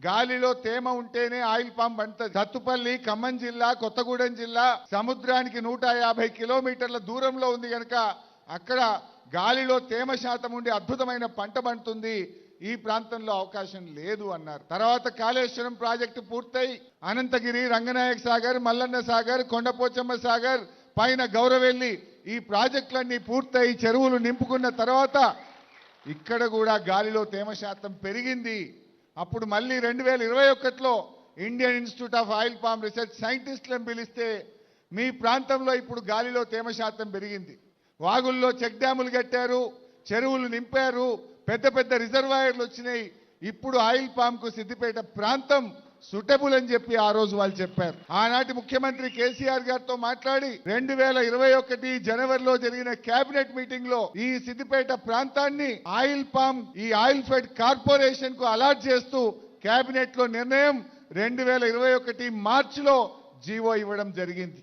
గాలిలో తేమ ఉంటేనే ఆయిల్ పామ్ పండుతుంది. సత్తుపల్లి ఖమ్మం జిల్లా, కొత్తగూడెం జిల్లా సముద్రానికి 150 కిలోమీటర్ల దూరంలో ఉంది కనుక అక్కడ గాలిలో తేమ శాతం ఉండి అద్భుతమైన పంట పండుతుంది. ఈ ప్రాంతంలో అవకాశం లేదు అన్నారు. తర్వాత కాళేశ్వరం ప్రాజెక్టు పూర్తయి అనంతగిరి, రంగనాయక సాగర్, మల్లన్న సాగర్, కొండపోచమ్మ సాగర్ పైన గౌరవెల్లి ఈ ప్రాజెక్టులన్నీ పూర్తయి చెరువులు నింపుకున్న తర్వాత ఇక్కడ కూడా గాలిలో తేమ శాతం పెరిగింది. అప్పుడు మళ్ళీ 2021లో Indian Institute of Oil Palm Research సైంటిస్టులను పిలిస్తే మీ ప్రాంతంలో ఇప్పుడు గాలిలో తేమ శాతం పెరిగింది. వాగుల్లో చెక్ డ్యాములు కట్టారు, చెరువులు నింపారు, పెద్ద పెద్ద రిజర్వాయర్లు వచ్చినాయి. ఇప్పుడు ఆయిల్ పామ్ కు సిద్దిపేట ప్రాంతం సూటబుల్ అని చెప్పి ఆ రోజు వాళ్ళు చెప్పారు. ఆనాటి ముఖ్యమంత్రి కేసీఆర్ గారితో మాట్లాడి 2021 జనవరిలో జరిగిన కేబినెట్ మీటింగ్ లో ఈ సిద్దిపేట ప్రాంతాన్ని ఆయిల్ పామ్ ఈ ఆయిల్ ఫెడ్ కార్పొరేషన్ కు అలాట్ చేస్తూ కేబినెట్ లో నిర్ణయం 2021 మార్చిలో జీవో ఇవ్వడం జరిగింది.